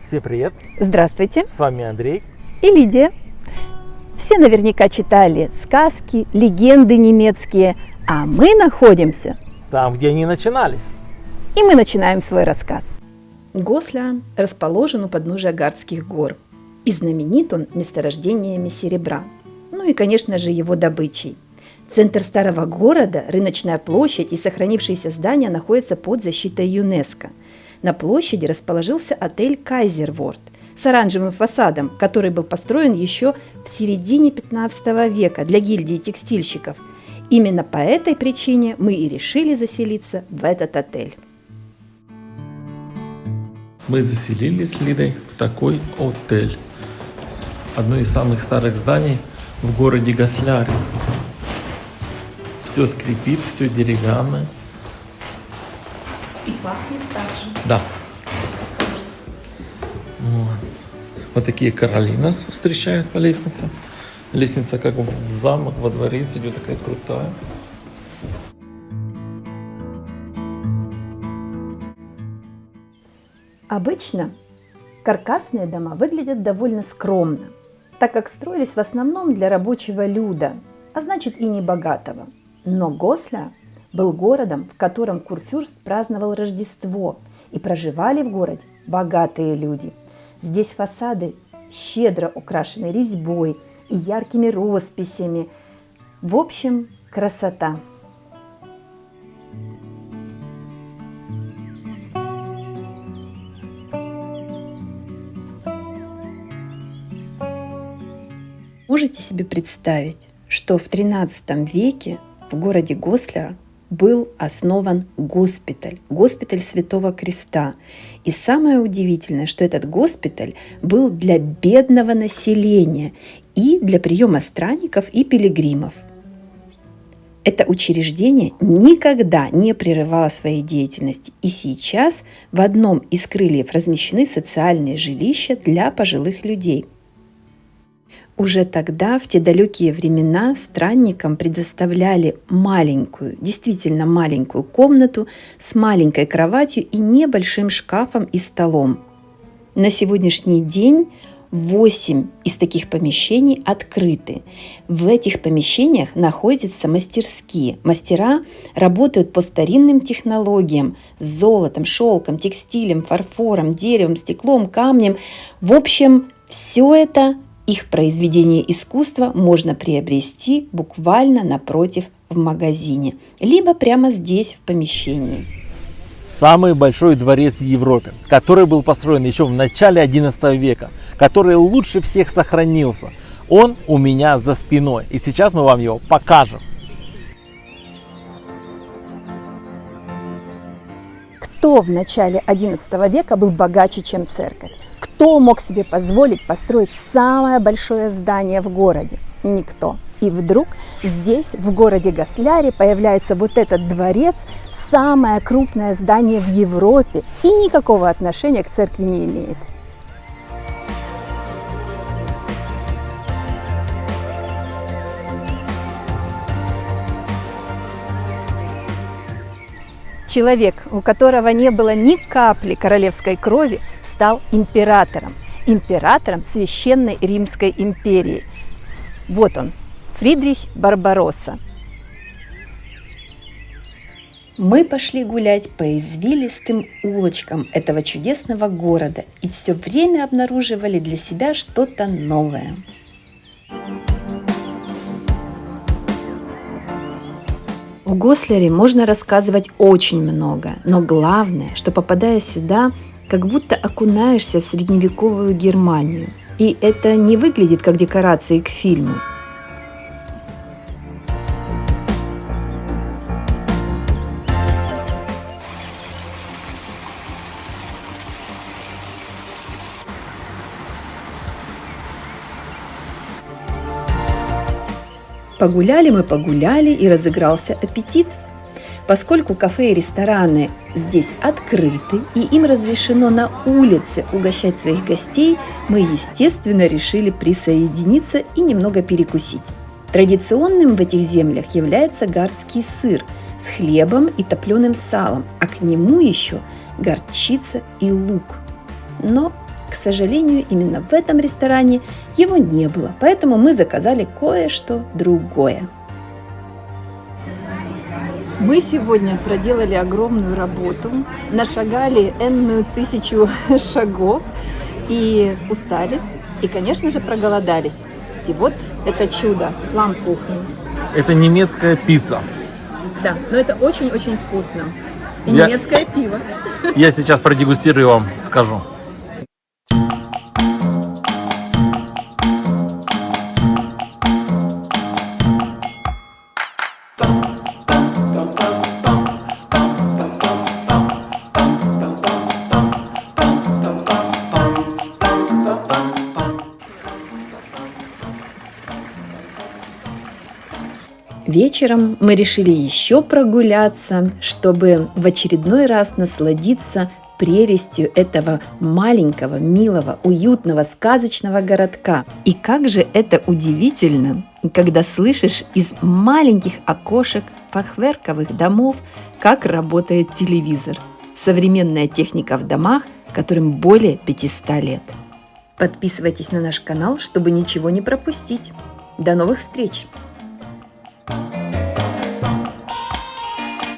Всем привет! Здравствуйте! С вами Андрей и Лидия. Все наверняка читали сказки, легенды немецкие, а мы находимся там, где они начинались. И мы начинаем свой рассказ. Гослер расположен у подножия Гардских гор, и знаменит он месторождениями серебра, ну и, конечно же, его добычей. Центр старого города, рыночная площадь и сохранившиеся здания находятся под защитой ЮНЕСКО. На площади расположился отель «Кайзерворт» с оранжевым фасадом, который был построен еще в середине 15 века для гильдии текстильщиков. Именно по этой причине мы и решили заселиться в этот отель. Мы заселились с Лидой в такой отель. Одно из самых старых зданий в городе Госляре. Все скрипит, все деревянное. И пахнет так же. Да. Вот такие короли нас встречают по лестнице. Лестница как в замок, во дворец идет, такая крутая. Обычно каркасные дома выглядят довольно скромно, так как строились в основном для рабочего люда, а значит и небогатого. Но Гослер был городом, в котором курфюрст праздновал Рождество, и проживали в городе богатые люди. Здесь фасады щедро украшены резьбой и яркими росписями. В общем, красота. Можете себе представить, что в XIII веке в городе Гослер был основан госпиталь Святого Креста. И самое удивительное, что этот госпиталь был для бедного населения и для приема странников и пилигримов. Это учреждение никогда не прерывало своей деятельности, и сейчас в одном из крыльев размещены социальные жилища для пожилых людей. Уже тогда, в те далекие времена, странникам предоставляли маленькую, действительно маленькую комнату с маленькой кроватью и небольшим шкафом и столом. На сегодняшний день 8 из таких помещений открыты. В этих помещениях находятся мастерские. Мастера работают по старинным технологиям с золотом, шелком, текстилем, фарфором, деревом, стеклом, камнем. В общем, все это их произведение искусства можно приобрести буквально напротив в магазине, либо прямо здесь в помещении. Самый большой дворец в Европе, который был построен еще в начале XI века, который лучше всех сохранился. Он у меня за спиной, и сейчас мы вам его покажем. Кто в начале XI века был богаче, чем церковь? Кто мог себе позволить построить самое большое здание в городе? Никто. И вдруг здесь, в городе Госляре, появляется вот этот дворец, самое крупное здание в Европе, и никакого отношения к церкви не имеет. Человек, у которого не было ни капли королевской крови, стал императором. Императором Священной Римской империи. Вот он, Фридрих Барбаросса. Мы пошли гулять по извилистым улочкам этого чудесного города и все время обнаруживали для себя что-то новое. О Гослере можно рассказывать очень много, но главное, что попадая сюда, как будто окунаешься в средневековую Германию. И это не выглядит как декорации к фильму. Погуляли мы, и разыгрался аппетит. Поскольку кафе и рестораны здесь открыты и им разрешено на улице угощать своих гостей, мы, естественно, решили присоединиться и немного перекусить. Традиционным в этих землях является гардский сыр с хлебом и топленым салом, а к нему еще горчица и лук. Но, К сожалению, именно в этом ресторане его не было, поэтому мы заказали кое-что другое. Мы сегодня проделали огромную работу, нашагали энную тысячу шагов и устали, и, конечно же, проголодались. И вот это чудо, флам кухни. Это немецкая пицца. Да, но это очень-очень вкусно. И Я- немецкое пиво. Я сейчас продегустирую и вам скажу. Вечером мы решили еще прогуляться, чтобы в очередной раз насладиться прелестью этого маленького, милого, уютного, сказочного городка. И как же это удивительно, когда слышишь из маленьких окошек фахверковых домов, как работает телевизор. Современная техника в домах, которым более 500 лет. Подписывайтесь на наш канал, чтобы ничего не пропустить. До новых встреч! Thank you.